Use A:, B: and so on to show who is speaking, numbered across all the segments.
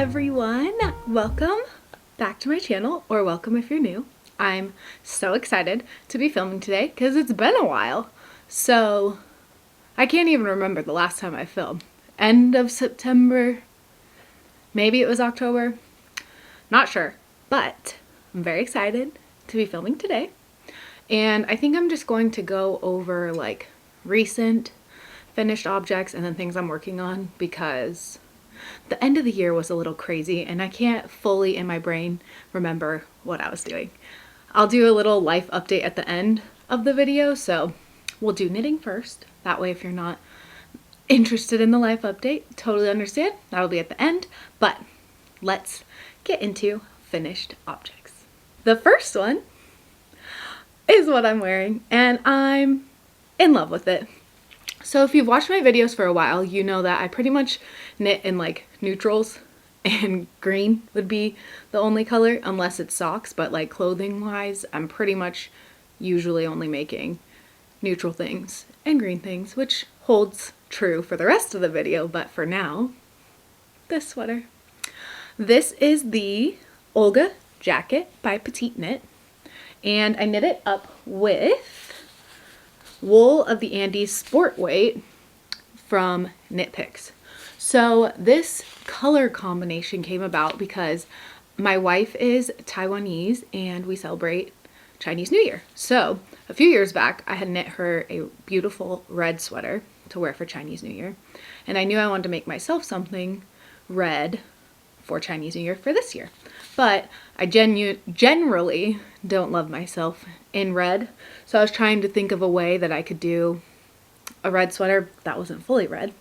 A: everyone, welcome back to my channel, or welcome if you're new. I'm so excited to be filming today because it's been a while. So I can't even remember the last time I filmed. End of September, maybe it was October, not sure, but I'm very excited to be filming today. And I think I'm just going to go over like recent finished objects and then things I'm working on, because the end of the year was a little crazy and I can't fully in my brain remember what I was doing. I'll do a little life update at the end of the video, so we'll do knitting first. That way if you're not interested in the life update, totally understand, that'll be at the end. But let's get into finished objects. The first one is what I'm wearing and I'm in love with it. So if you've watched my videos for a while, you know that I pretty much knit in like neutrals, and green would be the only color unless it's socks, but like clothing wise, I'm pretty much usually only making neutral things and green things, which holds true for the rest of the video. But for now, this sweater. This is the Olga jacket by Petiteknit, and I knit it up with wool of the Andes sport weight from Knit Picks. So this color combination came about because my wife is Taiwanese and we celebrate Chinese New Year. So a few years back I had knit her a beautiful red sweater to wear for Chinese New Year, and I knew I wanted to make myself something red for Chinese New Year for this year. But I generally don't love myself in red, so I was trying to think of a way that I could do a red sweater that wasn't fully red.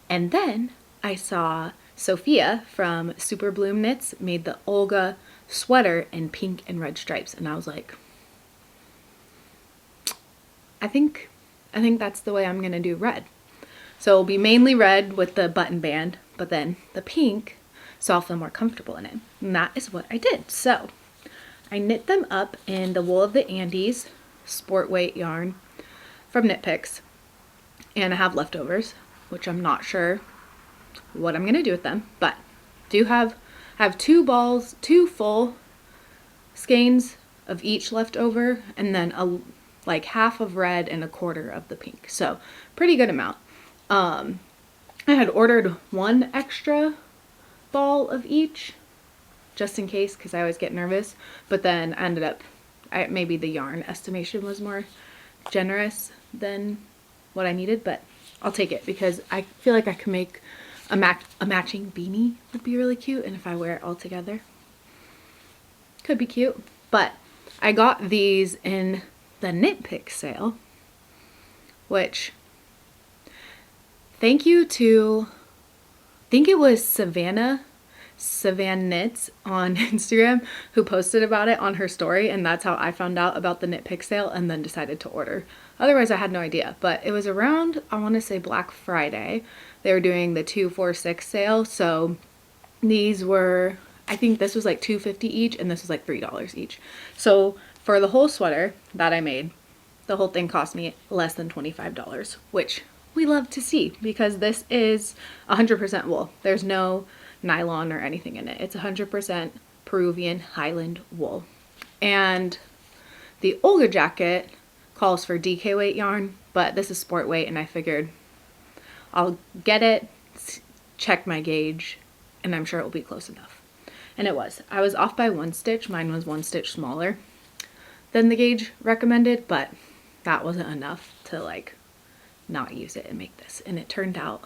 A: And then I saw Sophia from Super Bloom Knits made the Olga sweater in pink and red stripes, and I was like, I think that's the way I'm gonna do red. So it'll be mainly red with the button band, but then the pink, so I'll feel more comfortable in it. And that is what I did. So I knit them up in the wool of the Andes sport weight yarn from Knit Picks, and I have leftovers, which I'm not sure what I'm gonna do with them, but I have two full skeins of each left over, and then like half of red and a quarter of the pink. So pretty good amount. I had ordered one extra ball of each just in case, because I always get nervous, but then I ended up, maybe the yarn estimation was more generous than what I needed, but I'll take it because I feel like I can make a matching beanie would be really cute, and if I wear it all together could be cute. But I got these in the Knit Pick sale, which thank you to, I think it was Savannah Knits on Instagram who posted about it on her story, and that's how I found out about the Knit Pick sale and then decided to order. Otherwise I had no idea, but it was around, I want to say Black Friday, they were doing the 2 for $6 sale. So these were, I think this was like $2.50 each and this was like $3 each. So for the whole sweater that I made, the whole thing cost me less than $25, which we love to see because this is 100% wool. There's no nylon or anything in it. It's 100% Peruvian Highland wool. And the Olga jacket calls for DK weight yarn, but this is sport weight, and I figured I'll get it, check my gauge, and I'm sure it will be close enough. And it was. I was off by 1 stitch. Mine was 1 stitch smaller than the gauge recommended, but that wasn't enough to like not use it and make this, and it turned out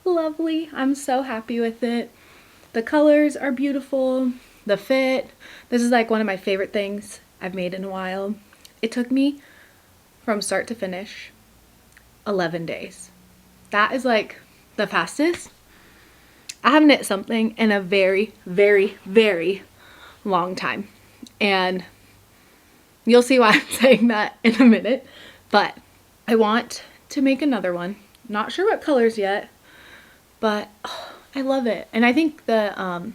A: lovely. I'm so happy with it. The colors are beautiful. The fit, this is like one of my favorite things I've made in a while. It took me from start to finish 11 days. That is like the fastest I have knit something in a very, very, very long time. And you'll see why I'm saying that in a minute, but I want to make another one. Not sure what colors yet, but oh, I love it. And I think the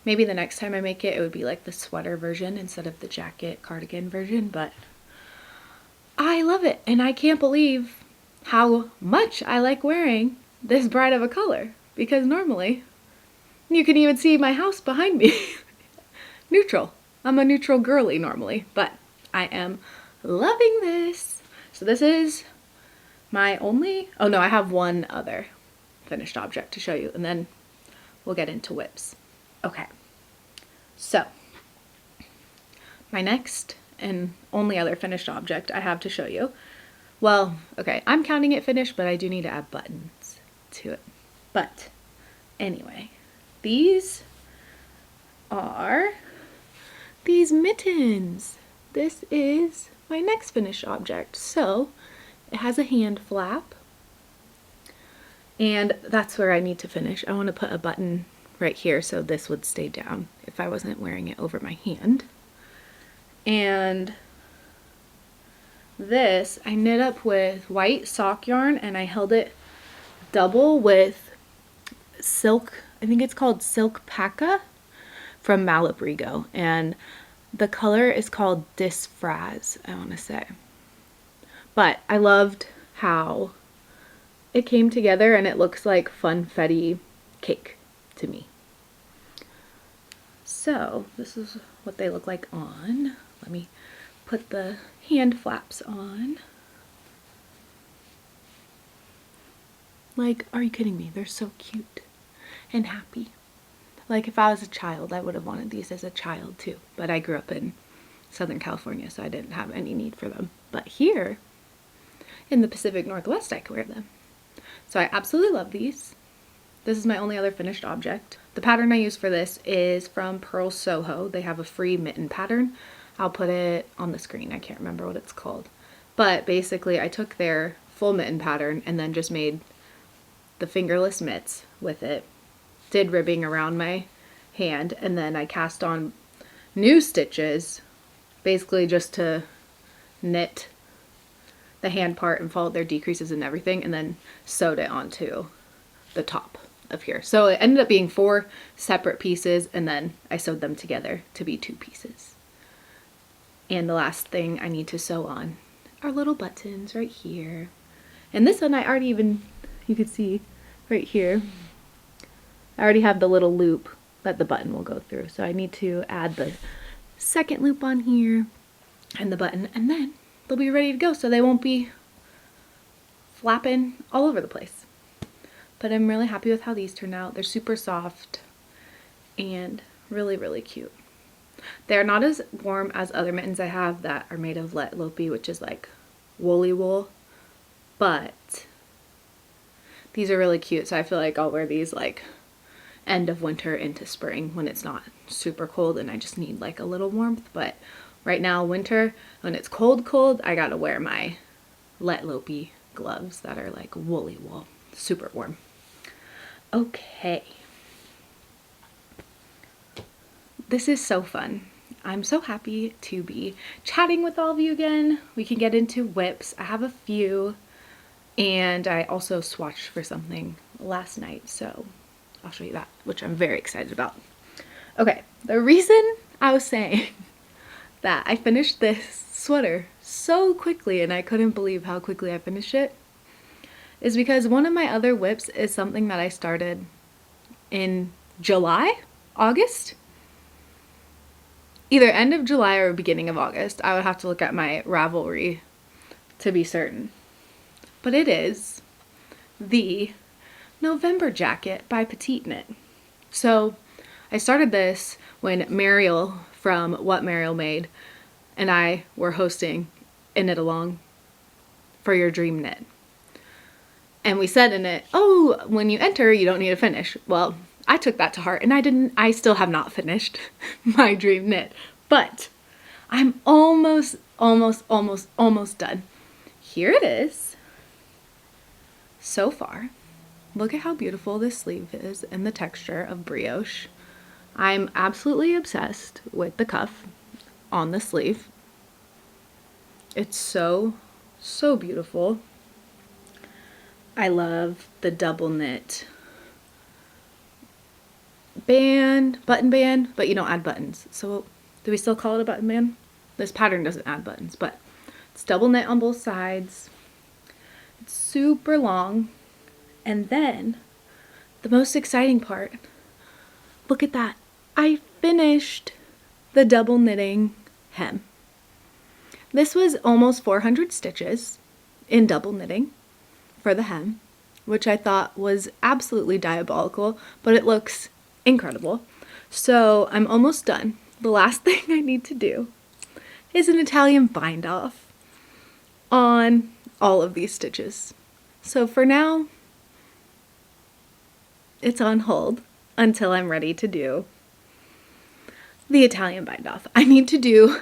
A: maybe the next time I make it, it would be like the sweater version instead of the jacket cardigan version, but I love it. And I can't believe how much I like wearing this bright of a color, because normally You can even see my house behind me. Neutral. I'm a neutral girly normally, but I am loving this. So this is my only, oh no, I have one other finished object to show you, and then we'll get into whips. Okay, so my next and only other finished object I have to show you. Well, okay, I'm counting it finished, but I do need to add buttons to it. But anyway, these are these mittens. This is my next finished object. So it has a hand flap, and that's where I need to finish. I want to put a button right here so this would stay down if I wasn't wearing it over my hand. And this I knit up with white sock yarn, and I held it double with silk, I think it's called Silk Paca from Malabrigo, and the color is called Disfraz, I want to say. But I loved how it came together, and it looks like funfetti cake to me. So this is what they look like on. Let me put the hand flaps on. Like, are you kidding me? They're so cute and happy. Like, if I was a child, I would have wanted these as a child too. But I grew up in Southern California, so I didn't have any need for them. But here in the Pacific Northwest, I could wear them. So I absolutely love these. This is my only other finished object. The pattern I use for this is from Pearl Soho. They have a free mitten pattern. I'll put it on the screen. I can't remember what it's called. But basically, I took their full mitten pattern and then just made the fingerless mitts with it. Did ribbing around my hand, and then I cast on new stitches, basically just to knit the hand part and followed their decreases and everything, and then sewed it onto the top of here. So it ended up being 4 separate pieces, and then I sewed them together to be 2 pieces. And the last thing I need to sew on are little buttons right here. And this one I already even, you could see right here, I already have the little loop that the button will go through. So I need to add the second loop on here and the button, and then they'll be ready to go, so they won't be flapping all over the place. But I'm really happy with how these turned out. They're super soft and really, really cute. They're not as warm as other mittens I have that are made of let lopey, which is like woolly wool, but these are really cute. So I feel like I'll wear these like end of winter into spring when it's not super cold and I just need like a little warmth. But right now, winter, when it's cold, I gotta wear my let lopey gloves that are like woolly wool, super warm. Okay. This is so fun. I'm so happy to be chatting with all of you again. We can get into whips. I have a few, and I also swatched for something last night, so I'll show you that, which I'm very excited about. Okay, the reason I was saying that I finished this sweater so quickly, and I couldn't believe how quickly I finished it, is because one of my other whips is something that I started in July, August? Either end of July or beginning of August. I would have to look at my Ravelry to be certain. But it is the November jacket by petiteknit. So I started this when Mariel from What Mariel Made and I were hosting a knit along for your dream knit. And we said in it, oh, when you enter, you don't need to finish. Well, I took that to heart and I still have not finished my dream knit, but I'm almost done. Here it is. So far, look at how beautiful this sleeve is and the texture of brioche. I'm absolutely obsessed with the cuff on the sleeve. It's so beautiful. I love the double knit button band, but you don't add buttons. So do we still call it a button band? This pattern doesn't add buttons, but it's double knit on both sides. It's super long. And then the most exciting part, look at that. I finished the double knitting hem. This was almost 400 stitches in double knitting for the hem, which I thought was absolutely diabolical, but it looks incredible. So I'm almost done. The last thing I need to do is an Italian bind off on all of these stitches. So for now, it's on hold until I'm ready to do the Italian bind off. I need to do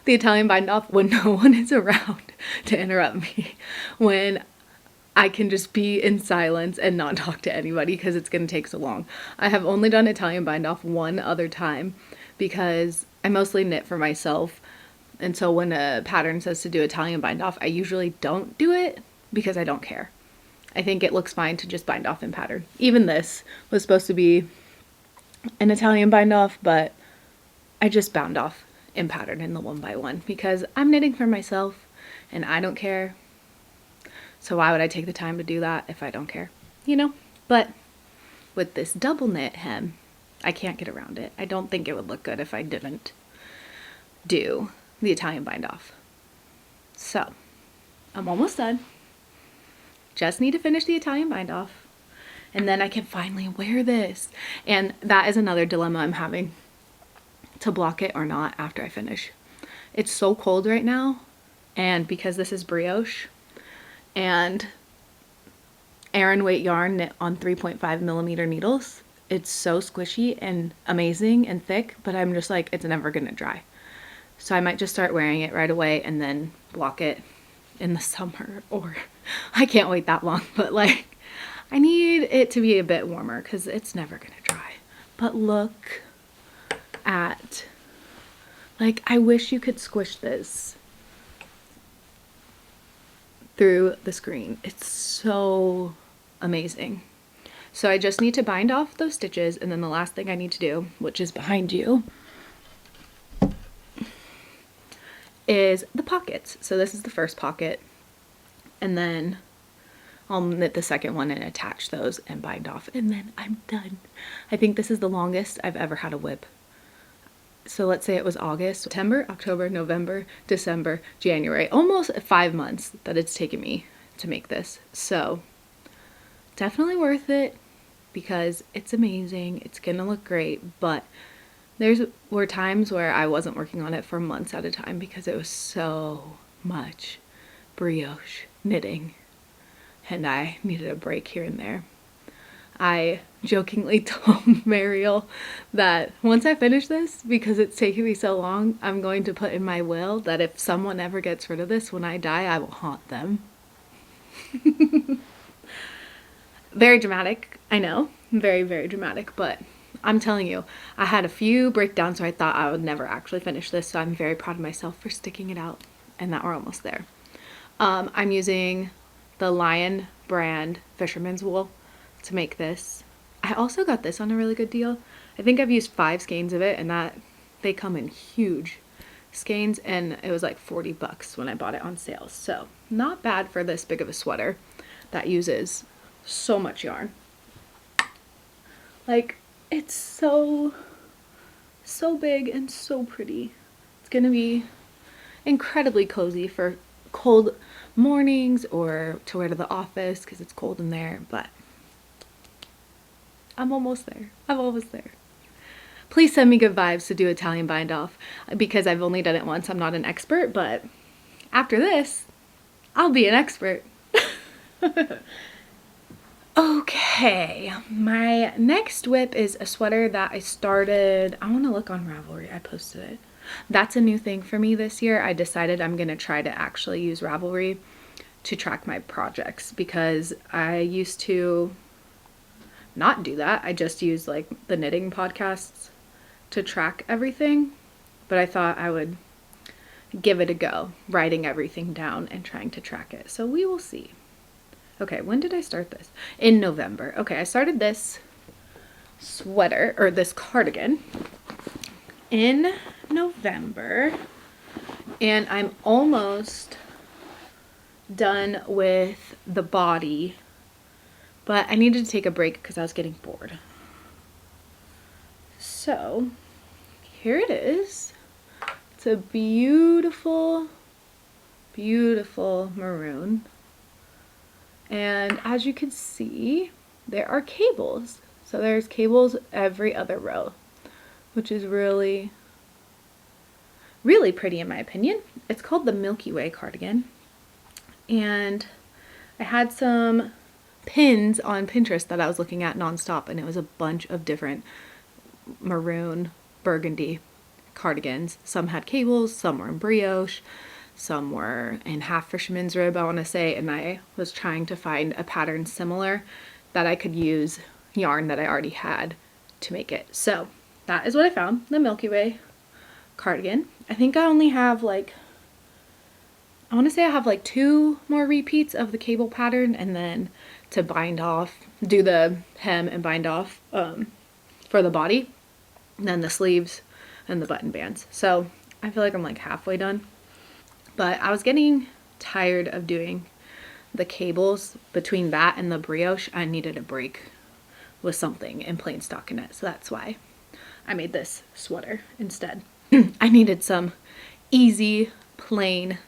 A: the Italian bind off when no one is around to interrupt me, when I can just be in silence and not talk to anybody because it's going to take so long. I have only done Italian bind off one other time because I mostly knit for myself. And so when a pattern says to do Italian bind off, I usually don't do it because I don't care. I think it looks fine to just bind off in pattern. Even this was supposed to be an Italian bind off, but I just bound off in pattern in the 1x1 because I'm knitting for myself and I don't care. So why would I take the time to do that if I don't care, you know? But with this double knit hem, I can't get around it. I don't think it would look good if I didn't do the Italian bind off. So I'm almost done. Just need to finish the Italian bind off and then I can finally wear this. And that is another dilemma I'm having, to block it or not after I finish. It's so cold right now, and because this is brioche and Aran weight yarn knit on 3.5mm needles, it's so squishy and amazing and thick, but I'm just like, it's never gonna dry. So I might just start wearing it right away and then block it in the summer, or I can't wait that long, but like I need it to be a bit warmer because it's never gonna dry. But look at, like, I wish you could squish this through the screen. It's so amazing. So I just need to bind off those stitches, and then the last thing I need to do, which is behind you, is the pockets. So this is the first pocket, and then I'll knit the second one and attach those and bind off, and then I'm done. I think this is the longest I've ever had a whip. So let's say it was August, September, October, November, December, January, almost 5 months that it's taken me to make this. So definitely worth it because it's amazing. It's gonna look great, but were times where I wasn't working on it for months at a time because it was so much brioche knitting and I needed a break here and there. I jokingly told Mariel that once I finish this, because it's taking me so long, I'm going to put in my will that if someone ever gets rid of this when I die, I will haunt them. Very dramatic, I know. Very, very dramatic, but I'm telling you, I had a few breakdowns where I thought I would never actually finish this, so I'm very proud of myself for sticking it out and that we're almost there. I'm using the Lion brand fisherman's wool to make this. I also got this on a really good deal. I think I've used 5 skeins of it, and that they come in huge skeins, and it was like 40 bucks when I bought it on sale. So not bad for this big of a sweater that uses so much yarn. Like, it's so big and so pretty. It's gonna be incredibly cozy for cold mornings or to wear to the office because it's cold in there, but I'm almost there. I'm almost there. Please send me good vibes to do Italian bind off because I've only done it once. I'm not an expert, but after this, I'll be an expert. Okay, my next whip is a sweater that I started. I want to look on Ravelry. I posted it. That's a new thing for me this year. I decided I'm going to try to actually use Ravelry to track my projects because I used to not do that. I just used like the knitting podcasts to track everything, but I thought I would give it a go, writing everything down and trying to track it. So we will see. Okay, when did I start this? In November. Okay, I started this sweater, or this cardigan, in November, and I'm almost done with the body, but I needed to take a break because I was getting bored. So here it is. It's a beautiful, beautiful maroon. And as you can see, there are cables. So there's cables every other row, which is really, really pretty in my opinion. It's called the Milkyway cardigan. And I had some pins on Pinterest that I was looking at nonstop, and it was a bunch of different maroon burgundy cardigans. Some had cables, some were in brioche, some were in half fisherman's rib, I want to say, and I was trying to find a pattern similar that I could use yarn that I already had to make it. So that is what I found, the Milky Way cardigan. I think I only have like, I want to say I have like 2 more repeats of the cable pattern, and then to bind off, do the hem and bind off for the body, and then the sleeves and the button bands. So I feel like I'm like halfway done, but I was getting tired of doing the cables. Between that and the brioche, I needed a break with something in plain stockinette, so that's why I made this sweater instead. I needed some easy plain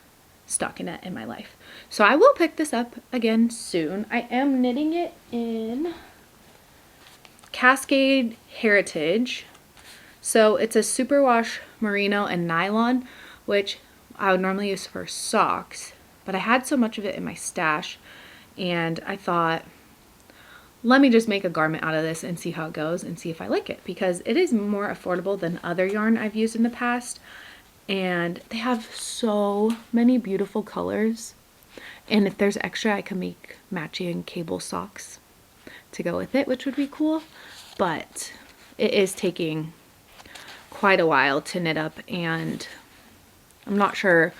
A: stockinette in my life, so I will pick this up again soon. I am knitting it in Cascade Heritage. So it's a superwash merino and nylon, which I would normally use for socks, but I had so much of it in my stash, and I thought, let me just make a garment out of this and see how it goes and see if I like it, because it is more affordable than other yarn I've used in the past, and they have so many beautiful colors. And if there's extra, I can make matching cable socks to go with it, which would be cool, but it is taking quite a while to knit up, and I'm not sure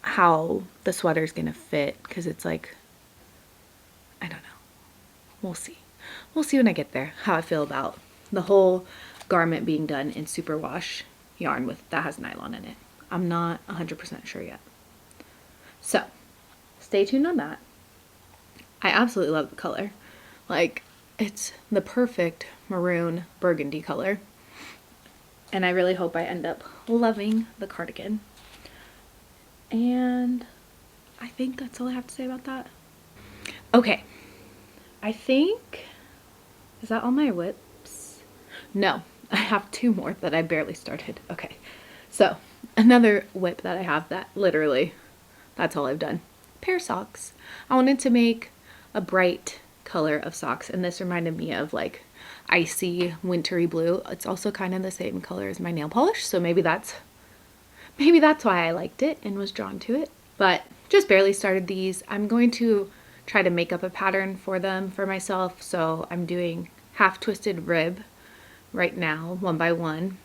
A: how the sweater's gonna fit, because it's like, I don't know. We'll see. We'll see when I get there how I feel about the whole garment being done in superwash yarn with that has nylon in it. I'm not 100% sure yet. So stay tuned on that. I absolutely love the color. Like, it's the perfect maroon burgundy color. And I really hope I end up loving the cardigan. And I think that's all I have to say about that. Okay, I think, is that all my whips? No, I have 2 more that I barely started. Okay, so another whip that I have that literally, that's all I've done. Pair socks. I wanted to make a bright color of socks, and this reminded me of like icy wintry blue. It's also kind of the same color as my nail polish, so maybe that's why I liked it and was drawn to it. But just barely started these. I'm going to try to make up a pattern for them for myself, so I'm doing half twisted rib right now, 1 by 1,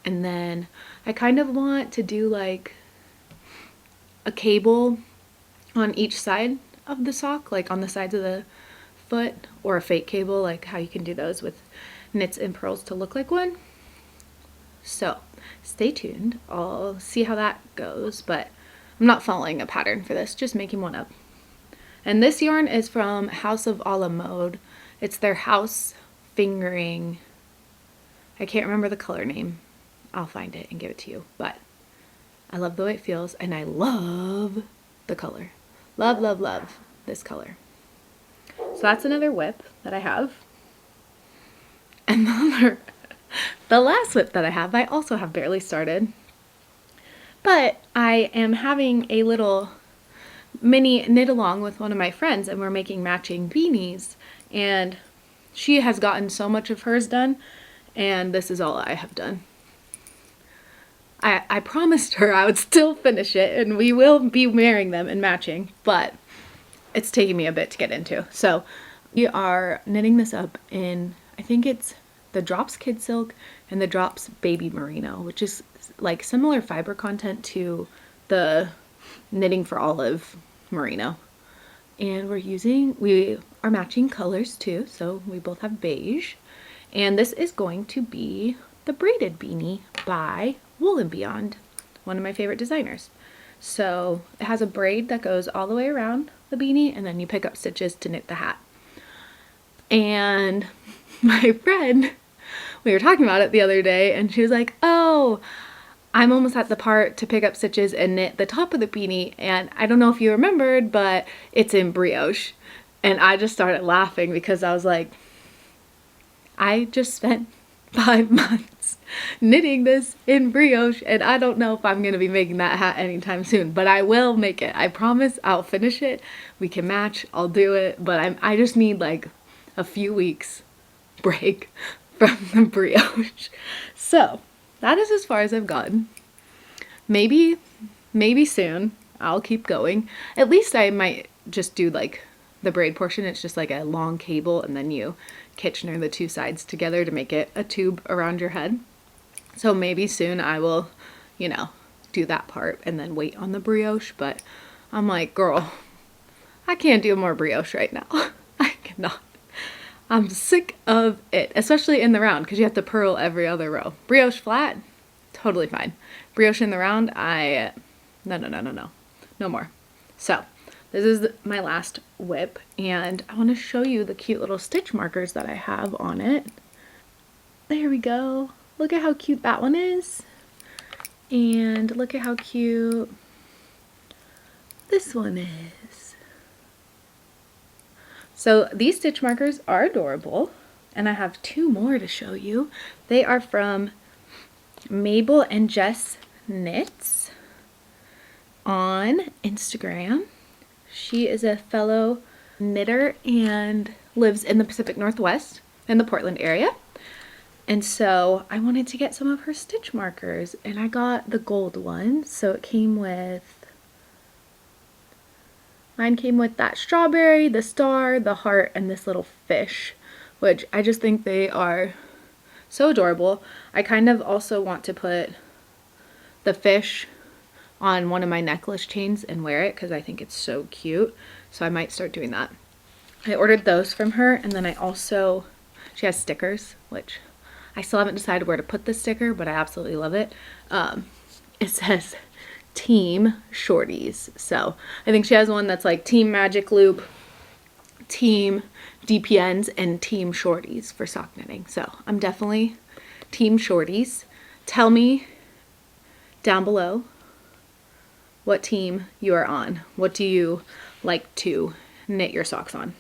A: and then I kind of want to do like a cable on each side of the sock, like on the sides of the foot, or a fake cable, like how you can do those with knits and pearls to look like one. So stay tuned. I'll see how that goes, but I'm not following a pattern for this, just making one up. And this yarn is from House of a la Mode. It's their house fingering, I can't remember the color name. I'll find it and give it to you, but I love the way it feels, and I love the color. Love, love, love this color. So that's another whip that I have. And the last whip that I have, I also have barely started. But I am having a little mini knit along with one of my friends, and we're making matching beanies. And she has gotten so much of hers done, and this is all I have done. I promised her I would still finish it, and we will be wearing them and matching, but it's taking me a bit to get into. So we are knitting this up in, I think it's the Drops Kid Silk and the Drops Baby Merino, which is like similar fiber content to the Knitting for Olive Merino. And we are matching colors too, so we both have beige. And this is going to be the braided beanie by Wool and Beyond, one of my favorite designers. So it has a braid that goes all the way around the beanie, and then you pick up stitches to knit the hat. And my friend we were talking about it the other day, and she was like, oh, I'm almost at the part to pick up stitches and knit the top of the beanie, and I don't know if you remembered, but it's in brioche. And I just started laughing because I was like, I just spent 5 months knitting this in brioche, and I don't know if I'm going to be making that hat anytime soon, but I will make it. I promise I'll finish it. We can match. I'll do it, but I just need like a few weeks break from the brioche. So that is as far as I've gotten. Maybe soon I'll keep going. At least I might just do like the braid portion. It's just like a long cable, and then you Kitchener the two sides together to make it a tube around your head. So maybe soon I will, you know, do that part and then wait on the brioche. But I'm like, girl, I can't do more brioche right now. I cannot. I'm sick of it, especially in the round, because you have to purl every other row. Brioche flat, totally fine. Brioche in the round, no more. So this is my last whip, and I want to show you the cute little stitch markers that I have on it. There we go. Look at how cute that one is. And look at how cute this one is. So these stitch markers are adorable, and I have 2 more to show you. They are from Mabel and Jess Knits on Instagram. She is a fellow knitter and lives in the Pacific Northwest in the Portland area. And so I wanted to get some of her stitch markers, and I got the gold one. So it came with, mine came with that strawberry, the star, the heart, and this little fish, which I just think they are so adorable. I kind of also want to put the fish on one of my necklace chains and wear it because I think it's so cute. So I might start doing that. I ordered those from her, and then she has stickers, which I still haven't decided where to put the sticker, but I absolutely love it. It says Team Shorties. So I think she has one that's like Team Magic Loop, Team DPNs, and Team Shorties for sock knitting. So I'm definitely Team Shorties. Tell me down below what team you are on. What do you like to knit your socks on?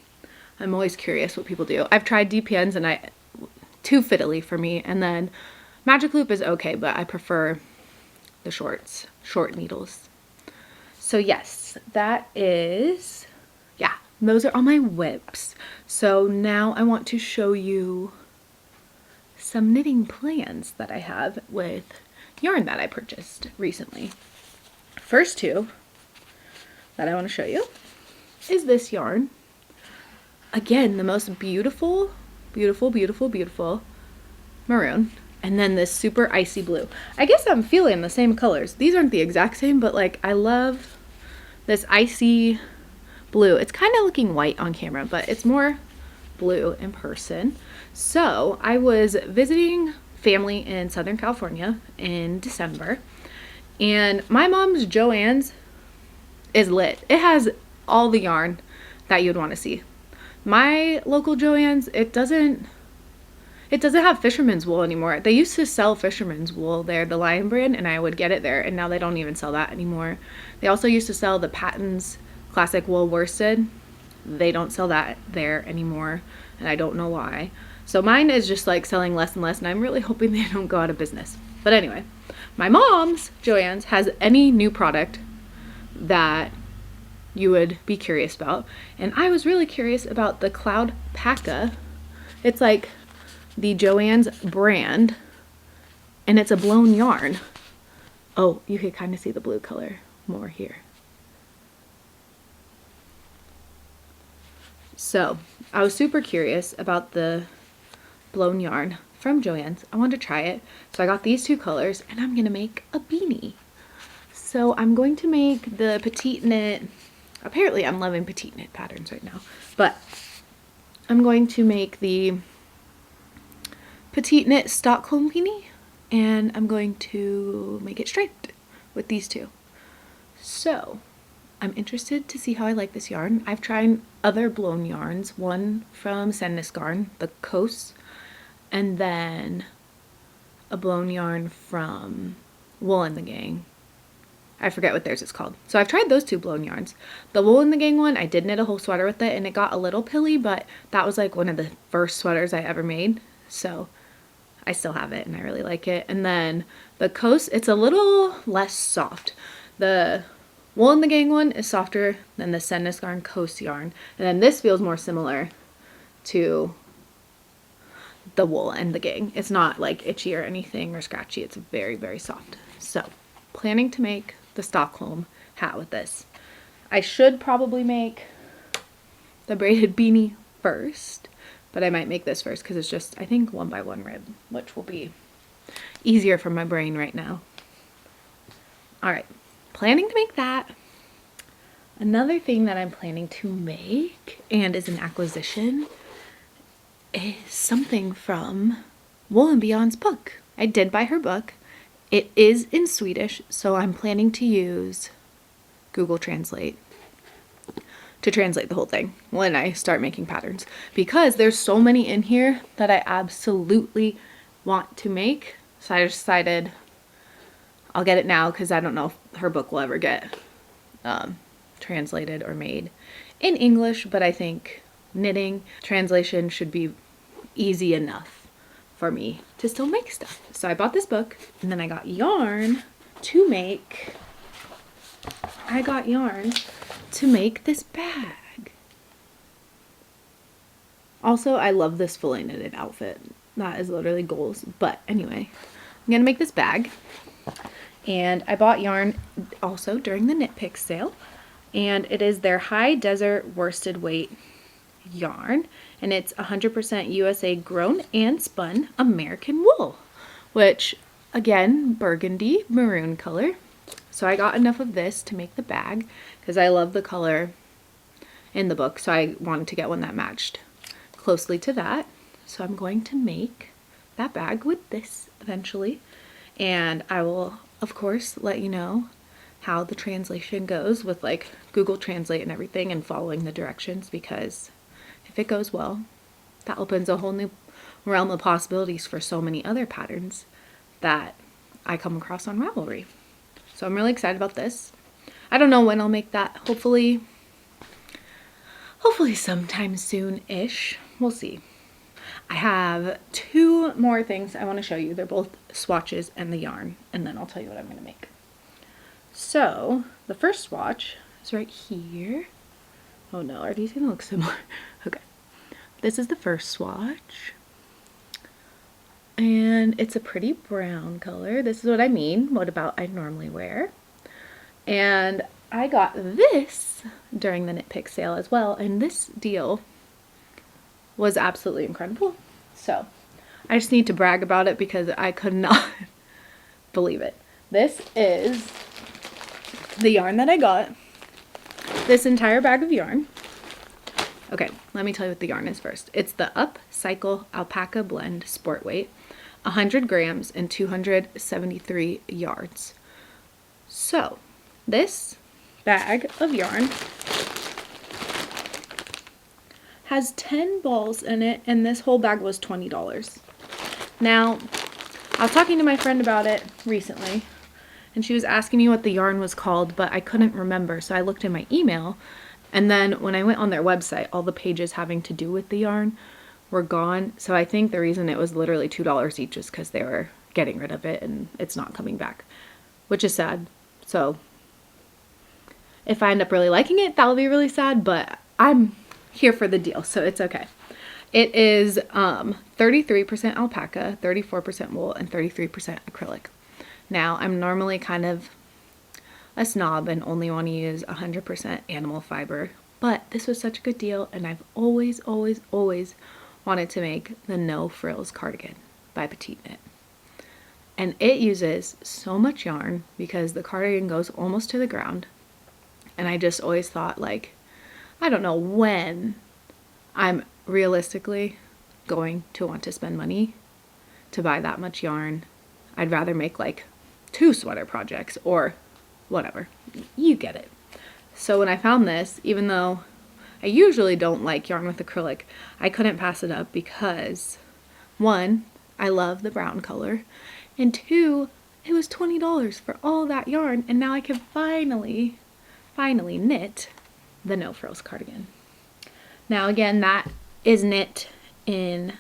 A: I'm always curious what people do. I've tried DPNs, and too fiddly for me, and then Magic Loop is okay, but I prefer the short needles. So yes, that is, yeah, those are all my whips. So now I want to show you some knitting plans that I have with yarn that I purchased recently. First 2 that I want to show you is this yarn. Again, the most beautiful maroon, and then this super icy blue. I guess I'm feeling the same colors. These aren't the exact same, but like I love this icy blue. It's kind of looking white on camera, but it's more blue in person. So I was visiting family in Southern California in December, and my mom's Joann's is lit. It has all the yarn that you'd want to see. My local Joann's, it doesn't have fisherman's wool anymore. They used to sell fisherman's wool there, the Lion brand, and I would get it there, and now they don't even sell that anymore. They also used to sell the Patton's classic wool worsted. They don't sell that there anymore, and I don't know why. So mine is just like selling less and less, and I'm really hoping they don't go out of business. But anyway, my mom's Joann's has any new product that you would be curious about, and I was really curious about the Cloud Paka. It's like the Joann's brand, and it's a blown yarn. Oh, you can kind of see the blue color more here. So I was super curious about the blown yarn from Joann's. I wanted to try it, so I got these 2 colors, and I'm gonna make a beanie. So I'm going to make the petiteknit. Apparently I'm loving petiteknit patterns right now, but I'm going to make the petiteknit Stockholm beanie, and I'm going to make it striped with these 2. So I'm interested to see how I like this yarn. I've tried other blown yarns, one from Sandnes Garn, the Coast, and then a blown yarn from Wool and the Gang. I forget what theirs is called. So I've tried those two blown yarns. The Wool and the Gang one, I did knit a whole sweater with it and it got a little pilly, but that was like one of the first sweaters I ever made. So I still have it and I really like it. And then the Coast, it's a little less soft. The Wool and the Gang one is softer than the Sendus Yarn Coast yarn. And then this feels more similar to the Wool and the Gang. It's not like itchy or anything or scratchy. It's very, very soft. So planning to make the Stockholm hat with this. I should probably make the braided beanie first, but I might make this first because it's just, I think, 1x1 rib, which will be easier for my brain right now. All right, planning to make that. Another thing that I'm planning to make, and is an acquisition, is something from Wool and Beyond's book. I did buy her book. It is in Swedish, so I'm planning to use Google Translate to translate the whole thing when I start making patterns, because there's so many in here that I absolutely want to make. So I decided I'll get it now because I don't know if her book will ever get translated or made in English, but I think knitting translation should be easy enough for me to still make stuff. So I bought this book and then I got yarn to make this bag. Also, I love this fully knitted outfit. That is literally goals. But anyway, I'm gonna make this bag. And I bought yarn also during the Knit Picks sale. And it is their High Desert Worsted Weight yarn, and it's 100% USA grown and spun American wool, which again, burgundy maroon color. So I got enough of this to make the bag because I love the color in the book, so I wanted to get one that matched closely to that. So I'm going to make that bag with this eventually, and I will of course let you know how the translation goes with like Google Translate and everything and following the directions, because if it goes well, that opens a whole new realm of possibilities for so many other patterns that I come across on Ravelry. So I'm really excited about this. I don't know when I'll make that. Hopefully sometime soon-ish. We'll see. I have two more things I want to show you. They're both swatches and the yarn, and then I'll tell you what I'm going to make. So the first swatch is right here. Oh no, are these going to look similar? Okay. This is the first swatch. And it's a pretty brown color. This is what I mean. What about I normally wear? And I got this during the Knit Pick sale as well. And this deal was absolutely incredible. So I just need to brag about it because I could not believe it. This is the yarn that I got. This entire bag of yarn. Okay, let me tell you what the yarn is first. It's the Upcycle Alpaca Blend Sport Weight, 100 grams and 273 yards. So this bag of yarn has 10 balls in it, and this whole bag was $20. Now, I was talking to my friend about it recently, and she was asking me what the yarn was called, but I couldn't remember, so I looked in my email. And then when I went on their website, all the pages having to do with the yarn were gone. So I think the reason it was literally $2 each is because they were getting rid of it and it's not coming back, which is sad. So if I end up really liking it, that'll be really sad, but I'm here for the deal, so it's okay. It is 33% alpaca, 34% wool, and 33% acrylic. Now, I'm normally kind of a snob and only want to use 100% animal fiber, but this was such a good deal, and I've always wanted to make the No Frills cardigan by petiteknit. And it uses so much yarn because the cardigan goes almost to the ground, and I just always thought, like, I don't know when I'm realistically going to want to spend money to buy that much yarn. I'd rather make like 2 sweater projects or whatever. You get it. So when I found this, even though I usually don't like yarn with acrylic, I couldn't pass it up because one, I love the brown color, and two, it was $20 for all that yarn, and now I can finally knit the no frills cardigan. Now again, that is knit in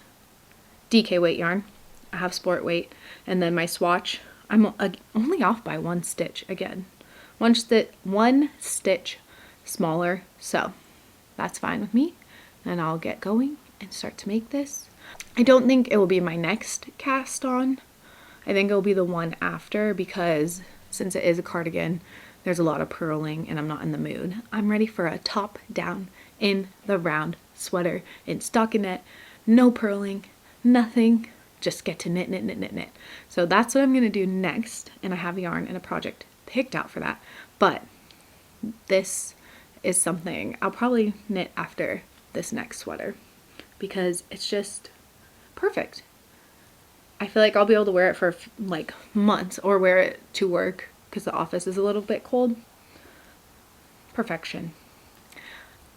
A: DK weight yarn. I have sport weight, and then my swatch, I'm only off by 1 stitch again. One stitch smaller, so that's fine with me. And I'll get going and start to make this. I don't think it will be my next cast on. I think it will be the one after, because since it is a cardigan, there's a lot of purling and I'm not in the mood. I'm ready for a top down in the round sweater in stockinette, no purling, nothing, just get to knit. So that's what I'm gonna do next, and I have yarn and a project picked out for that. But this is something I'll probably knit after this next sweater because it's just perfect. I feel like I'll be able to wear it for like months, or wear it to work because the office is a little bit cold. Perfection.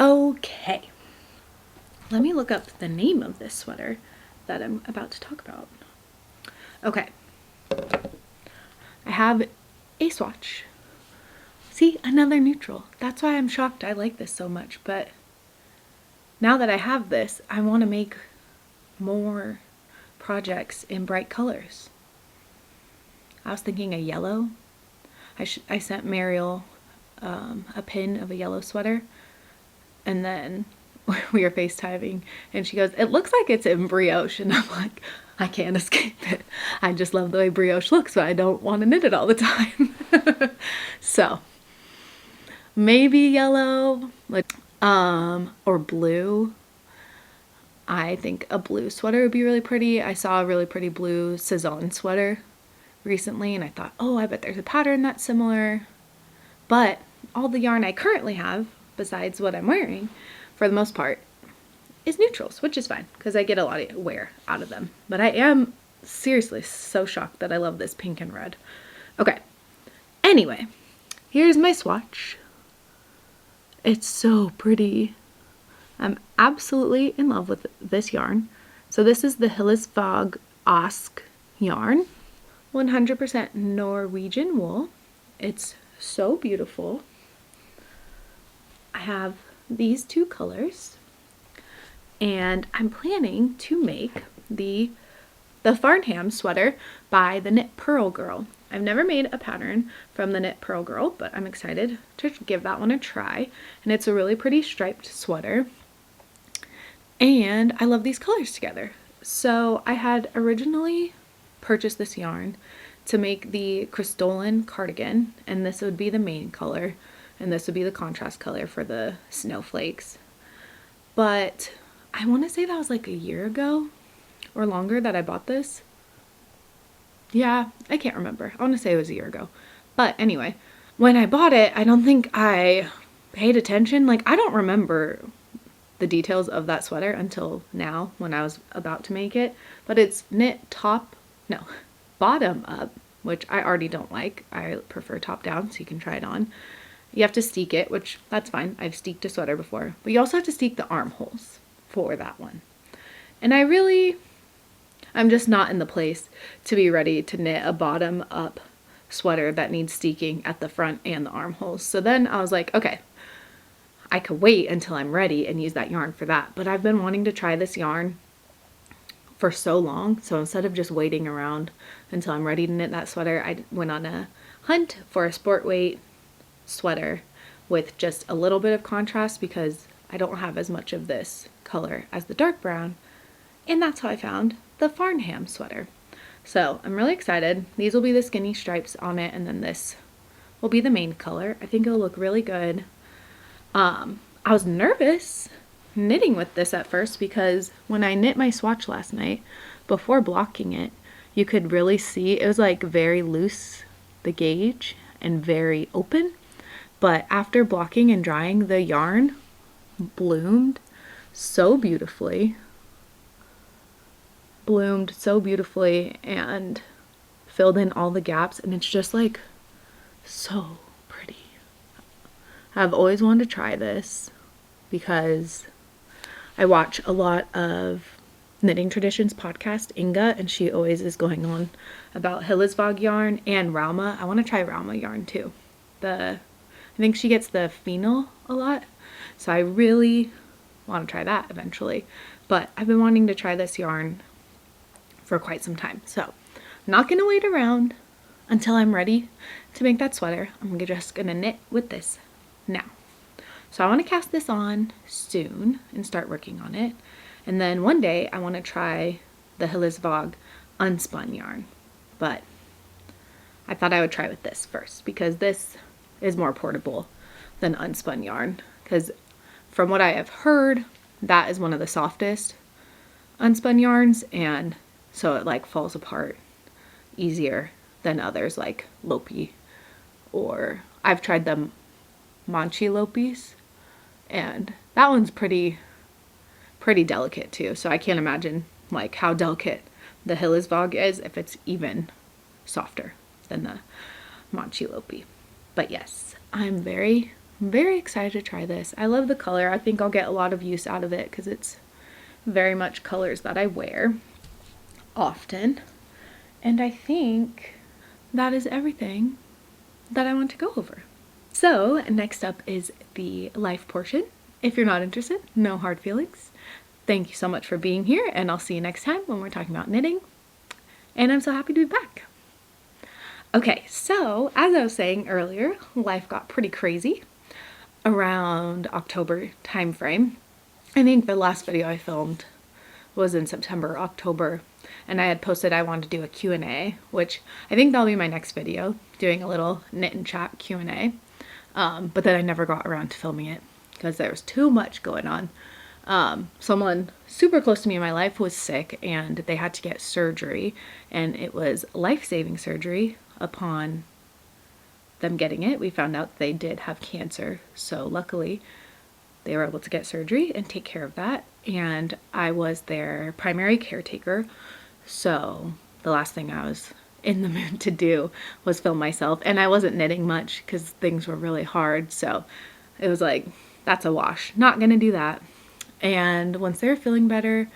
A: Okay, let me look up the name of this sweater that I'm about to talk about. Okay, I have a swatch. See, another neutral. That's why I'm shocked I like this so much. But now that I have this, I want to make more projects in bright colors. I was thinking a yellow. I sent Mariel a pin of a yellow sweater, and then we were FaceTiming and she goes, it looks like it's in brioche, and I'm like, I can't escape it. I just love the way brioche looks, but I don't want to knit it all the time. So maybe yellow, like or blue. I think a blue sweater would be really pretty. I saw a really pretty blue Cezanne sweater recently, and I thought, oh, I bet there's a pattern that's similar. But all the yarn I currently have, besides what I'm wearing, for the most part, is neutrals, which is fine because I get a lot of wear out of them. But I am seriously so shocked that I love this pink and red. Okay, anyway, here's my swatch. It's so pretty. I'm absolutely in love with this yarn. So this is the Hillesvåg Ask yarn, 100% Norwegian wool. It's so beautiful. I have these two colors, and I'm planning to make the Farnham sweater by the Knit Pearl Girl. I've never made a pattern from the Knit Pearl Girl, but I'm excited to give that one a try. And it's a really pretty striped sweater, and I love these colors together. So I had originally purchased this yarn to make the Crystollen cardigan, and this would be the main color, and this would be the contrast color for the snowflakes. But I want to say that was like a year ago or longer that I bought this. Yeah, I can't remember. I want to say it was a year ago. But anyway, when I bought it, I don't think I paid attention. Like, I don't remember the details of that sweater until now when I was about to make it. But it's knit bottom up, which I already don't like. I prefer top down, so you can try it on. You have to steek it, which that's fine. I've steeked a sweater before. But you also have to steek the armholes for that one. And I'm just not in the place to be ready to knit a bottom up sweater that needs steeking at the front and the armholes. So then I was like, okay, I could wait until I'm ready and use that yarn for that. But I've been wanting to try this yarn for so long. So instead of just waiting around until I'm ready to knit that sweater, I went on a hunt for a sport weight sweater with just a little bit of contrast, because I don't have as much of this color as the dark brown. And that's how I found the Farnham sweater. So I'm really excited. These will be the skinny stripes on it, and then this will be the main color. I think it'll look really good. I was nervous knitting with this at first, because when I knit my swatch last night before blocking it, you could really see it was like very loose, the gauge, and very open. But after blocking and drying, the yarn bloomed so beautifully. And filled in all the gaps, and it's just like so pretty. I've always wanted to try this because I watch a lot of Knitting Traditions podcast, Inga, and she always is going on about Hillesvåg yarn and Rauma. I want to try Rauma yarn too. I think she gets the phenol a lot, so I really want to try that eventually. But I've been wanting to try this yarn for quite some time, so I'm not going to wait around until I'm ready to make that sweater. I'm just going to knit with this now. So I want to cast this on soon and start working on it. And then one day I want to try the Hillesvåg unspun yarn, but I thought I would try with this first because this is more portable than unspun yarn, because from what I have heard, that is one of the softest unspun yarns, and so it like falls apart easier than others like Lopi, or I've tried the Manchi Lopis, and that one's pretty delicate too, so I can't imagine like how delicate the Hillesvåg is if it's even softer than the Manchi Lopi. But yes, I'm very excited to try this. I love the color. I think I'll get a lot of use out of it because it's very much colors that I wear often. And I think that is everything that I want to go over. So next up is the life portion. If you're not interested, no hard feelings. Thank you so much for being here, and I'll see you next time when we're talking about knitting. And I'm so happy to be back. Okay, so as I was saying earlier, life got pretty crazy around October time frame. I think the last video I filmed was in September, October, and I had posted I wanted to do a Q&A, which I think that'll be my next video, doing a little knit and chat Q&A. But then I never got around to filming it because there was too much going on. Someone super close to me in my life was sick and they had to get surgery, and it was life-saving surgery. Upon them getting it, we found out they did have cancer, so luckily they were able to get surgery and take care of that, and I was their primary caretaker, so the last thing I was in the mood to do was film myself, and I wasn't knitting much because things were really hard, so it was like, that's a wash, not gonna do that. And once they were feeling better,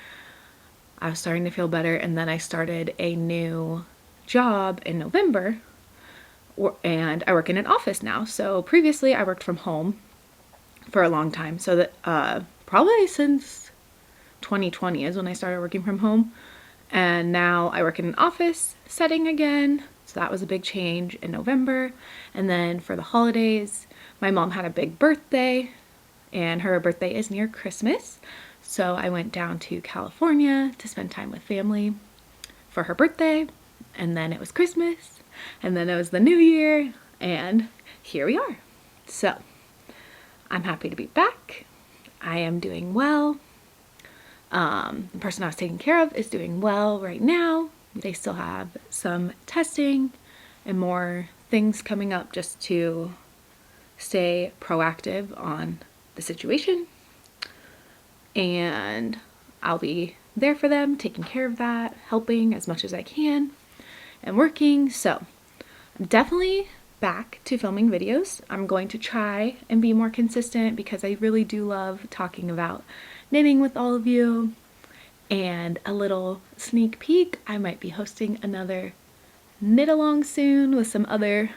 A: I was starting to feel better, and then I started a new job in November, and I work in an office now. So previously I worked from home for a long time, so that probably since 2020 is when I started working from home, and now I work in an office setting again, so that was a big change in November. And then for the holidays, my mom had a big birthday, and her birthday is near Christmas, so I went down to California to spend time with family for her birthday. And then it was Christmas, and then it was the New Year, and here we are. So I'm happy to be back. I am doing well. The person I was taking care of is doing well right now. They still have some testing and more things coming up just to stay proactive on the situation. And I'll be there for them, taking care of that, helping as much as I can, and working. So I'm definitely back to filming videos. I'm going to try and be more consistent because I really do love talking about knitting with all of you. And a little sneak peek, I might be hosting another knit along soon with some other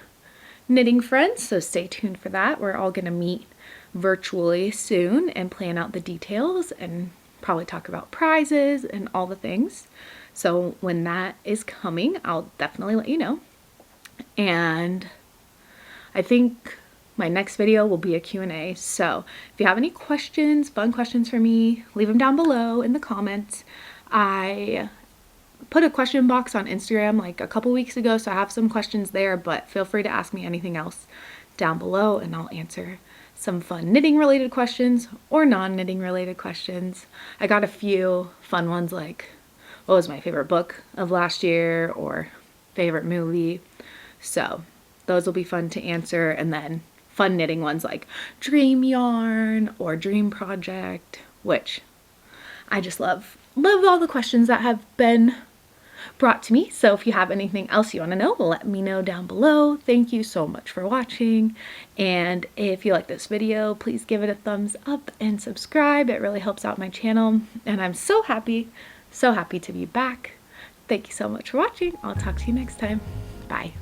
A: knitting friends, so stay tuned for that. We're all going to meet virtually soon and plan out the details and probably talk about prizes and all the things. So when that is coming, I'll definitely let you know. And I think my next video will be a Q&A. So if you have any questions, fun questions for me, leave them down below in the comments. I put a question box on Instagram like a couple weeks ago, so I have some questions there, but feel free to ask me anything else down below and I'll answer some fun knitting related questions or non-knitting related questions. I got a few fun ones like, what was my favorite book of last year or favorite movie? So those will be fun to answer. And then fun knitting ones like dream yarn or dream project, which I just love all the questions that have been brought to me. So if you have anything else you want to know, let me know down below. Thank you so much for watching. And if you like this video, please give it a thumbs up and subscribe. It really helps out my channel. And I'm so happy So happy to be back. Thank you so much for watching. I'll talk to you next time. Bye.